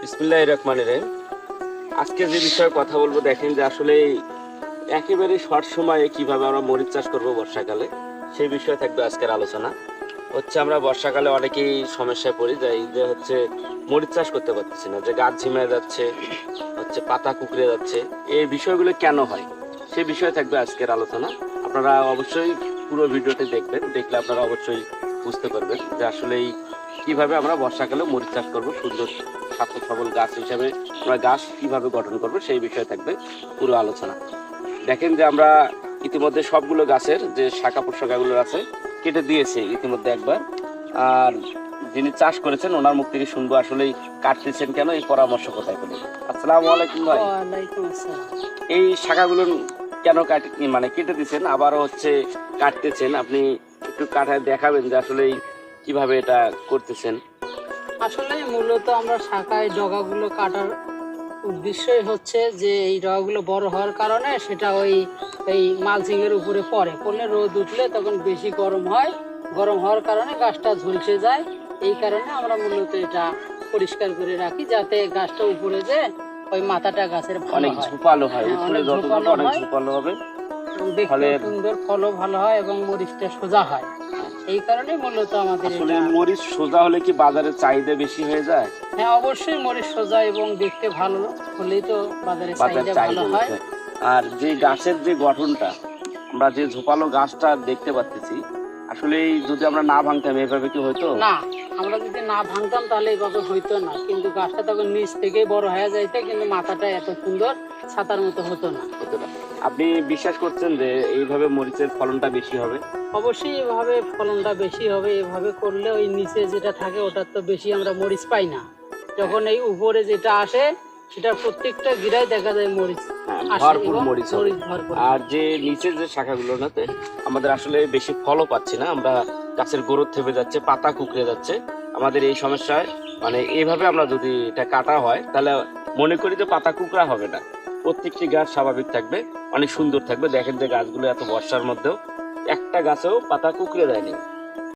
বিসমিল্লাহির রহমানির রহিম। আজকে যে বিষয়ে কথা বলবো, দেখেন যে আসলে একেবারে শর্ট সময়ে কিভাবে আমরা মরিচ চাষ করবো বর্ষাকালে, সেই বিষয়ে থাকবে আজকের আলোচনা। আমরা বর্ষাকালে অনেকেই সমস্যায় পড়ি, যে এই যে মরিচ চাষ করতে পারতেছি না, যে গাছ ঝিমে যাচ্ছে, পাতা কুকড়ে যাচ্ছে। এই বিষয়গুলো কেন হয়, সেই বিষয়ে থাকবে আজকের আলোচনা। আপনারা অবশ্যই পুরো ভিডিওটি দেখবেন, দেখলে আপনারা অবশ্যই বুঝতে পারবেন যে আসলে কিভাবে আমরা বর্ষাকালে মরিচ চাষ করবো, সুন্দর স্বাস্থ্য সবল গাছ হিসাবে আমরা গাছ কিভাবে গঠন করবো, সেই বিষয়ে থাকবে পুরো আলোচনা। দেখেন যে আমরা ইতিমধ্যে সবগুলো গাছের যে শাখা প্রশাখাগুলো আছে কেটে দিয়েছি ইতিমধ্যে একবার। আর যিনি চাষ করেছেন ওনার মুখ থেকে শুনবো আসলে কাটতেছেন কেন, এই পরামর্শ কোথায় পেলেন। আসসালামু আলাইকুম ভাই। ওয়ালাইকুম আসসালাম। এই শাখাগুলো কেন কেটে দিচ্ছেন, আবারও কাটতেছেন, আপনি একটু কাটায় দেখাবেন যে আসলে কিভাবে এটা করতেছেন। আসলে মূলত আমরা শাখায় ডগাগুলো কাটার উদ্দেশ্যই হচ্ছে যে এই ডগাগুলো বড় হওয়ার কারণে সেটা এই মালচিং এর উপরে পড়লে রোদ উঠলে তখন বেশি গরম হয়, গরম হওয়ার কারণে গাছটা ঝলসে যায়। এই কারণে আমরা মূলত এটা পরিষ্কার করে রাখি, যাতে গাছটা উপরে যে ওই মাথাটা গাছের অনেক ঝোপালো হয়, হ্যাঁ, উপরে অনেক যত ঝোপালো অনেক হয় ঝোপালো হবে, এবং দেখতে সুন্দর, ফলও ভালো হয় এবং মরিচটা সোজা হয়। এই কারণে মূলত আমাদের আসলে মরিচ সোজা হলে কি বাজারে চাহিদা বেশি হয়ে যায়? হ্যাঁ, অবশ্যই মরিচ সোজা এবং দেখতে ভালো হলেই তো বাজারে চাহিদা ভালো হয়। আর যে গাছের যে গঠনটা, আমরা যে ঝোপালো গাছটা দেখতে পাচ্ছি, আসলে যদি আমরা না ভাঙতাম এভাবে কি হইতো না? আমরা যদি না ভাঙতাম তাহলে এইভাবে হইতো না, কিন্তু গাছটা তখন নিচ থেকেই বড় হয়ে যাইতে, কিন্তু মাথাটা এত সুন্দর ছাতার মতো হতো না। আপনি বিশ্বাস করছেন যে এইভাবে মরিচের ফলনটা বেশি হবে? অবশ্যই এভাবে ফলনটা বেশি হবে। এভাবে করলে ওই নিচে যেটা থাকে ওটার তো বেশি আমরা মরিচ পাই না, যখন এই উপরে যেটা আসে সেটা প্রত্যেকটা গিরায় দেখা যায় মরিচ ভরপুর মরিচ হবে। ভরপুর। আর যে নিচের যে শাখাগুলোতে আমাদের আসলে বেশি ফলও পাচ্ছি না, আমরা গাছের গোড় থেমে যাচ্ছে, পাতা কুকড়ে যাচ্ছে, আমাদের এই সমস্যায় এইভাবে আমরা যদি এটা কাটা হয় তাহলে মনে করি যে পাতা কুকড়া হবে না, প্রত্যেকটি গাছ স্বাভাবিক থাকবে, অনেক সুন্দর থাকবে। দেখেন যে গাছগুলো এত বর্ষার মধ্যেও একটা গাছেও পাতা কুকড়ে যায়নি।